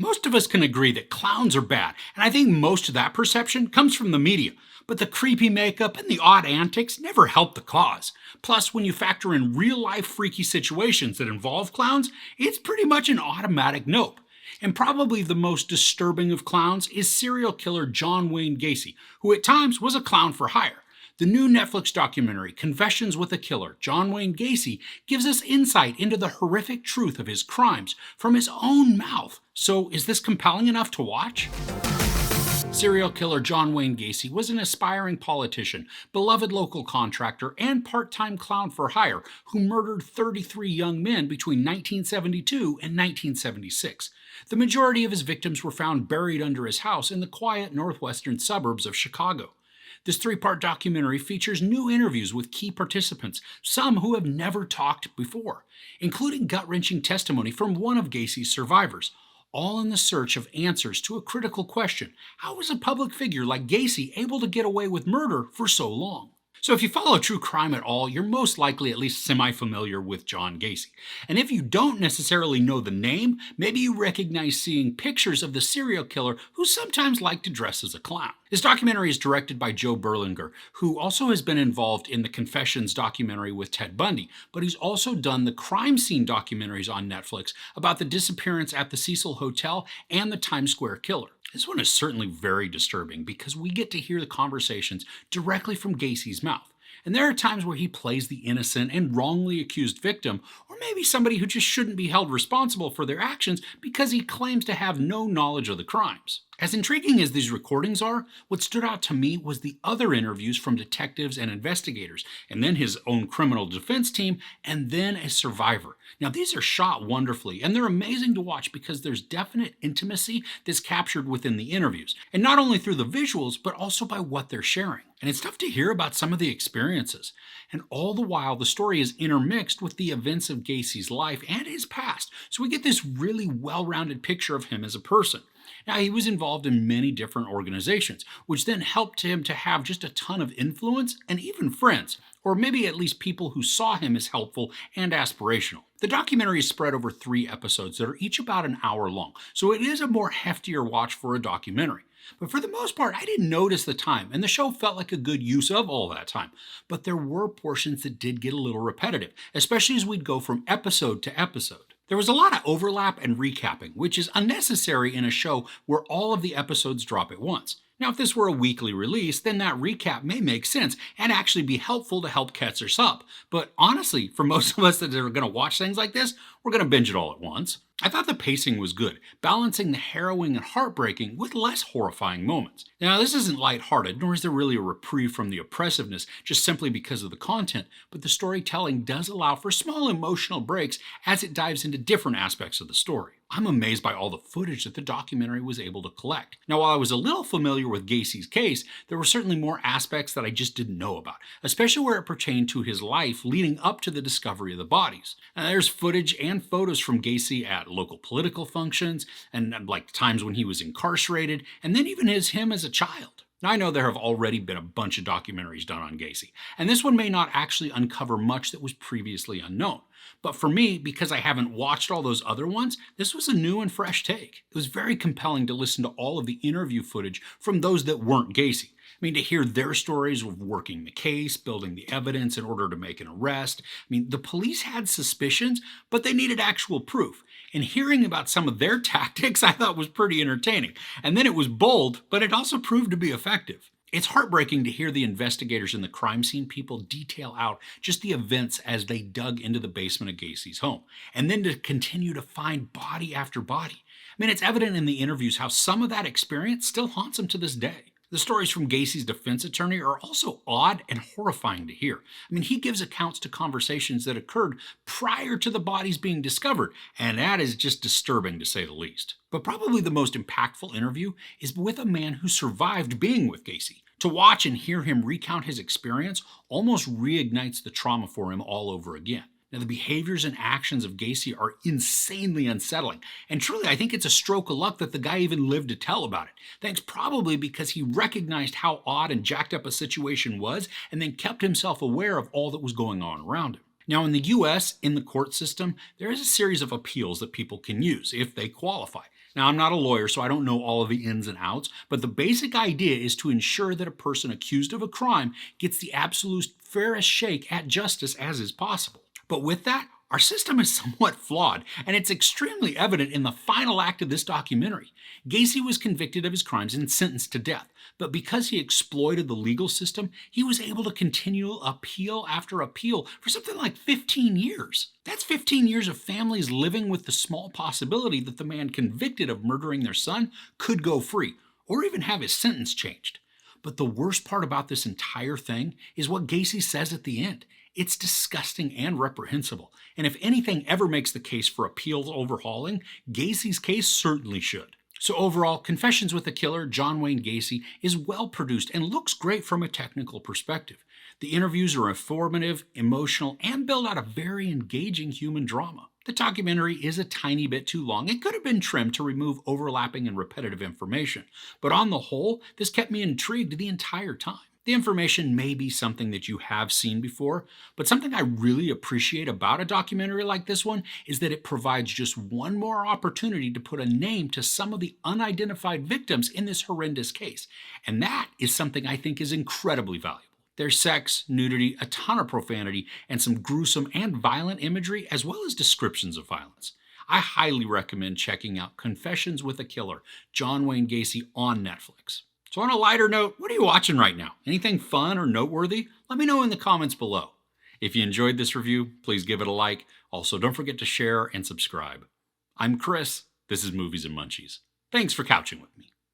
Most of us can agree that clowns are bad, and I think most of that perception comes from the media. But the creepy makeup and the odd antics never help the cause. Plus, when you factor in real life freaky situations that involve clowns, it's pretty much an automatic nope. And probably the most disturbing of clowns is serial killer John Wayne Gacy, who at times was a clown for hire. The new Netflix documentary, Confessions with a Killer, John Wayne Gacy, gives us insight into the horrific truth of his crimes from his own mouth. So, is this compelling enough to watch? Serial killer John Wayne Gacy was an aspiring politician, beloved local contractor, and part-time clown for hire who murdered 33 young men between 1972 and 1976. The majority of his victims were found buried under his house in the quiet northwestern suburbs of Chicago. This three-part documentary features new interviews with key participants, some who have never talked before, including gut-wrenching testimony from one of Gacy's survivors, all in the search of answers to a critical question: how was a public figure like Gacy able to get away with murder for so long? So if you follow true crime at all, you're most likely at least semi-familiar with John Gacy. And if you don't necessarily know the name, maybe you recognize seeing pictures of the serial killer who sometimes liked to dress as a clown. This documentary is directed by Joe Berlinger, who also has been involved in the Confessions documentary with Ted Bundy, but he's also done the crime scene documentaries on Netflix about the disappearance at the Cecil Hotel and the Times Square killer. This one is certainly very disturbing because we get to hear the conversations directly from Gacy's mouth. And there are times where he plays the innocent and wrongly accused victim, or maybe somebody who just shouldn't be held responsible for their actions because he claims to have no knowledge of the crimes. As intriguing as these recordings are, what stood out to me was the other interviews from detectives and investigators, and then his own criminal defense team, and then a survivor. Now, these are shot wonderfully, and they're amazing to watch because there's definite intimacy that's captured within the interviews, and not only through the visuals, but also by what they're sharing. And it's tough to hear about some of the experiences. And all the while, the story is intermixed with the events of Gacy's life and his past, so we get this really well-rounded picture of him as a person. Now, he was involved in many different organizations, which then helped him to have just a ton of influence and even friends, or maybe at least people who saw him as helpful and aspirational. The documentary is spread over 3 episodes that are each about an hour long, so it is a more heftier watch for a documentary. But for the most part, I didn't notice the time, and the show felt like a good use of all that time. But there were portions that did get a little repetitive, especially as we'd go from episode to episode. There was a lot of overlap and recapping, which is unnecessary in a show where all of the episodes drop at once. Now, if this were a weekly release, then that recap may make sense and actually be helpful to help catch us up. But honestly, for most of us that are going to watch things like this, we're going to binge it all at once. I thought the pacing was good, balancing the harrowing and heartbreaking with less horrifying moments. Now, this isn't lighthearted, nor is there really a reprieve from the oppressiveness just simply because of the content, but the storytelling does allow for small emotional breaks as it dives into different aspects of the story. I'm amazed by all the footage that the documentary was able to collect. Now, while I was a little familiar with Gacy's case, there were certainly more aspects that I just didn't know about, especially where it pertained to his life leading up to the discovery of the bodies. Now, there's footage and photos from Gacy at local political functions, and like times when he was incarcerated, and then even him as a child. Now, I know there have already been a bunch of documentaries done on Gacy, and this one may not actually uncover much that was previously unknown. But for me, because I haven't watched all those other ones, this was a new and fresh take. It was very compelling to listen to all of the interview footage from those that weren't Gacy. I mean, to hear their stories of working the case, building the evidence in order to make an arrest. I mean, the police had suspicions, but they needed actual proof. And hearing about some of their tactics I thought was pretty entertaining. And then it was bold, but it also proved to be effective. It's heartbreaking to hear the investigators and the crime scene people detail out just the events as they dug into the basement of Gacy's home, and then to continue to find body after body. I mean, it's evident in the interviews how some of that experience still haunts them to this day. The stories from Gacy's defense attorney are also odd and horrifying to hear. I mean, he gives accounts to conversations that occurred prior to the bodies being discovered, and that is just disturbing to say the least. But probably the most impactful interview is with a man who survived being with Gacy. To watch and hear him recount his experience almost reignites the trauma for him all over again. Now, the behaviors and actions of Gacy are insanely unsettling, and truly I think it's a stroke of luck that the guy even lived to tell about it. Thanks probably because he recognized how odd and jacked up a situation was and then kept himself aware of all that was going on around him. Now, in the US, in the court system, there is a series of appeals that people can use if they qualify. Now, I'm not a lawyer, so I don't know all of the ins and outs, but the basic idea is to ensure that a person accused of a crime gets the absolute fairest shake at justice as is possible. But with that, our system is somewhat flawed, and it's extremely evident in the final act of this documentary. Gacy was convicted of his crimes and sentenced to death, but because he exploited the legal system, he was able to continue appeal after appeal for something like 15 years. That's 15 years of families living with the small possibility that the man convicted of murdering their son could go free, or even have his sentence changed. But the worst part about this entire thing is what Gacy says at the end. It's disgusting and reprehensible, and if anything ever makes the case for appeals overhauling, Gacy's case certainly should. So overall, Confessions with a Killer, John Wayne Gacy, is well produced and looks great from a technical perspective. The interviews are informative, emotional, and build out a very engaging human drama. The documentary is a tiny bit too long. It could have been trimmed to remove overlapping and repetitive information, but on the whole, this kept me intrigued the entire time. The information may be something that you have seen before, but something I really appreciate about a documentary like this one is that it provides just one more opportunity to put a name to some of the unidentified victims in this horrendous case, and that is something I think is incredibly valuable. There's sex, nudity, a ton of profanity, and some gruesome and violent imagery, as well as descriptions of violence. I highly recommend checking out Confessions with a Killer, John Wayne Gacy on Netflix. So on a lighter note, what are you watching right now? Anything fun or noteworthy? Let me know in the comments below. If you enjoyed this review, please give it a like. Also, don't forget to share and subscribe. I'm Chris. This is Movies and Munchies. Thanks for couching with me.